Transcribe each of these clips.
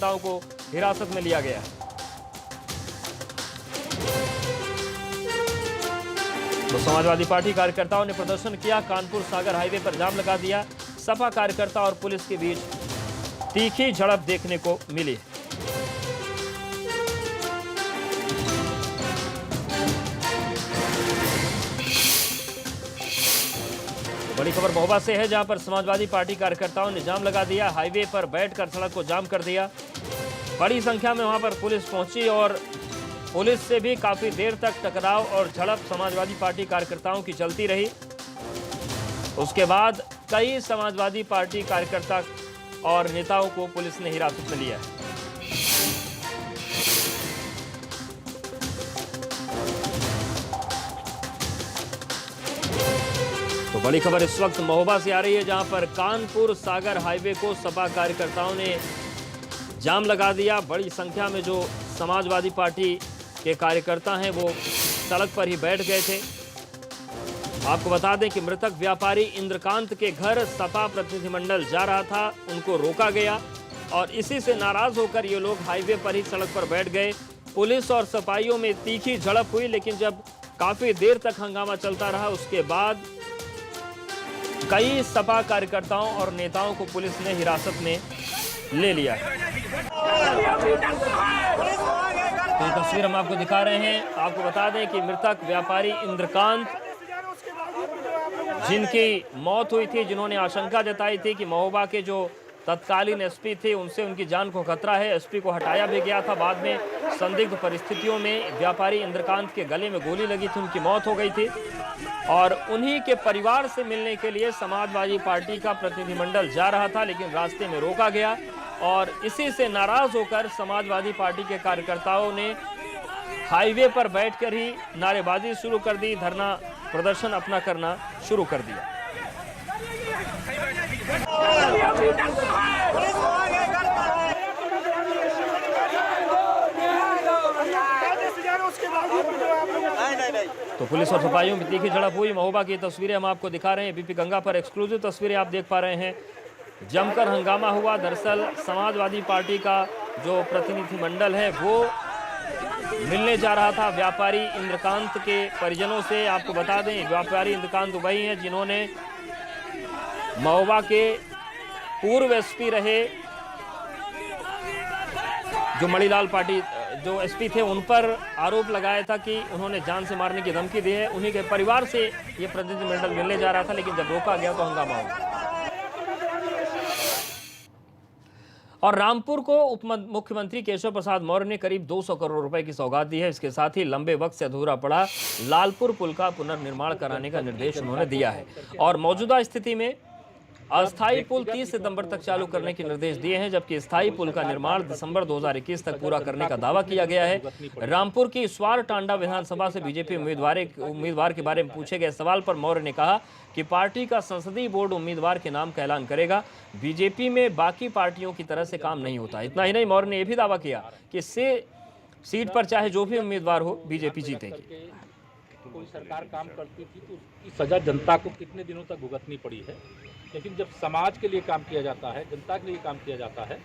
नेताओं को हिरासत में लिया गया। तो समाजवादी पार्टी कार्यकर्ताओं ने प्रदर्शन किया, कानपुर सागर हाईवे पर जाम लगा दिया। सपा कार्यकर्ता और पुलिस के बीच तीखी झड़प देखने को मिली। बड़ी खबर महोबा से है, जहां पर समाजवादी पार्टी कार्यकर्ताओं ने जाम लगा दिया। हाईवे पर बैठकर सड़क को जाम कर दिया। बड़ी संख्या में वहां पर पुलिस पहुंची और पुलिस से भी काफी देर तक टकराव और झड़प समाजवादी पार्टी कार्यकर्ताओं की चलती रही। उसके बाद कई समाजवादी पार्टी कार्यकर्ता और नेताओं को पुलिस ने हिरासत में लिया है। तो बड़ी खबर इस वक्त महोबा से आ रही है, जहां पर कानपुर सागर हाईवे को सपा कार्यकर्ताओं ने जाम लगा दिया। बड़ी संख्या में जो समाजवादी पार्टी के कार्यकर्ता हैं वो सड़क पर ही बैठ गए थे। आपको बता दें कि मृतक व्यापारी इंद्रकांत के घर सपा प्रतिनिधिमंडल जा रहा था, उनको रोका गया और इसी से नाराज होकर ये लोग हाईवे पर ही सड़क पर बैठ गए। पुलिस और सपाइयों में तीखी झड़प हुई, लेकिन जब काफी देर तक हंगामा चलता रहा उसके बाद कई सपा कार्यकर्ताओं और नेताओं को पुलिस ने हिरासत में ले लिया है। तो ये तस्वीर हम आपको दिखा रहे हैं। आपको बता दें कि मृतक व्यापारी इंद्रकांत, जिनकी मौत हुई थी, जिन्होंने आशंका जताई थी कि महोबा के जो तत्कालीन एसपी थे उनसे उनकी जान को खतरा है, एसपी को हटाया भी गया था। बाद में संदिग्ध परिस्थितियों में व्यापारी इंद्रकांत के गले में गोली लगी थी, उनकी मौत हो गई थी और उन्हीं के परिवार से मिलने के लिए समाजवादी पार्टी का प्रतिनिधिमंडल जा रहा था, लेकिन रास्ते में रोका गया और इसी से नाराज होकर समाजवादी पार्टी के कार्यकर्ताओं ने हाईवे पर बैठकर ही नारेबाजी शुरू कर दी, धरना प्रदर्शन अपना करना शुरू कर दिया। तो पुलिस और सिपाहियों में तीखी झड़प हुई। महोबा की तस्वीरें हम आपको दिखा रहे हैं। बीपी गंगा पर एक्सक्लूसिव तस्वीरें आप देख पा रहे हैं। जमकर हंगामा हुआ। दरअसल समाजवादी पार्टी का जो प्रतिनिधिमंडल है वो मिलने जा रहा था व्यापारी इंद्रकांत के परिजनों से। आपको बता दें व्यापारी इंद्रकांत वही हैं जिन्होंने महोबा के पूर्व एसपी रहे, जो मणिलाल पाटिल जो एसपी थे, उन पर आरोप लगाया था कि उन्होंने जान से मारने की धमकी दी है। उन्हीं के परिवार से ये प्रतिनिधिमंडल मिलने जा रहा था, लेकिन जब रोका गया तो हंगामा हुआ। और रामपुर को उप मुख्यमंत्री केशव प्रसाद मौर्य ने करीब 200 करोड़ रुपए की सौगात दी है। इसके साथ ही लंबे वक्त से अधूरा पड़ा लालपुर पुल का पुनर्निर्माण कराने का निर्देश उन्होंने दिया है और मौजूदा स्थिति में अस्थायी पुल 30 सितंबर तक चालू करने के निर्देश दिए हैं, जबकि स्थायी पुल का निर्माण दिसंबर 2021 तक पूरा करने का दावा किया गया है। रामपुर की स्वार टांडा विधानसभा से बीजेपी उम्मीदवार के बारे में पूछे गए सवाल पर मौर्य ने कहा कि पार्टी का संसदीय बोर्ड उम्मीदवार के नाम का ऐलान करेगा। बीजेपी में बाकी पार्टियों की तरह से काम नहीं होता। इतना ही नहीं, मौर्य ने यह भी दावा किया कि इससे सीट पर चाहे जो भी उम्मीदवार हो बीजेपी जीतेगी। कोई सरकार काम करती थी तो उसकी सजा जनता को कितने दिनों तक भुगतनी पड़ी है, लेकिन जब समाज के लिए काम किया जाता है, जनता के लिए काम किया जाता है,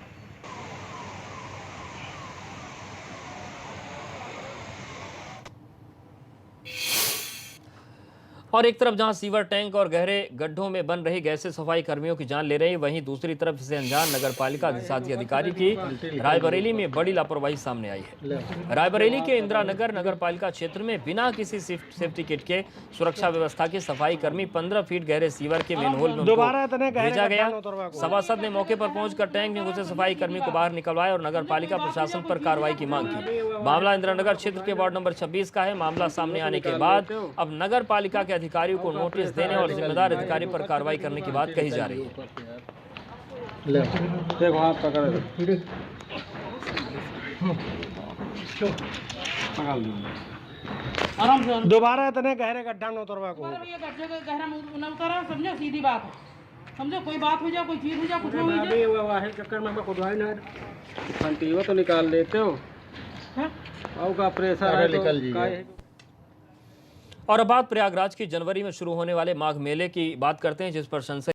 और एक तरफ जहां सीवर टैंक और गहरे गड्ढों में बन रही गैसें सफाई कर्मियों की जान ले रही, वहीं दूसरी तरफ इसे अनजान नगरपालिका अधिकारी की रायबरेली में बड़ी लापरवाही सामने आई है। रायबरेली के इंदिरा नगर नगरपालिका क्षेत्र में बिना किसी सेफ्टी किट के सुरक्षा व्यवस्था के सफाई कर्मी 15 फीट गहरे सीवर के मेनहोल में भेजा गया। सभासद ने मौके पर पहुंचकर टैंक में घुसे सफाई कर्मी को बाहर निकलवाया और नगरपालिका प्रशासन पर कार्रवाई की मांग की। मामला इंदिरा नगर क्षेत्र के वार्ड नंबर 26 का है। मामला सामने आने के बाद अब नगरपालिका के अधिकारियों को नोटिस देने और जिम्मेदार अधिकारी पर कार्रवाई करने की बात कही जा रही है। दोबारा इतने गहरे गड्ढा में उतरवा को ये गड्ढे के गहरा में उतरा, समझो सीधी बात है। समझो कोई बात हो जाए, कोई चीज हो जाए, कुछ हो जाए, अभी वो है चक्कर में खुदवाई ना फंटीवा तो निकाल लेते हो और का प्रेशर है निकल जी। और अब बात प्रयागराज की जनवरी में शुरू होने वाले माघ मेले की बात करते हैं, जिस पर संसद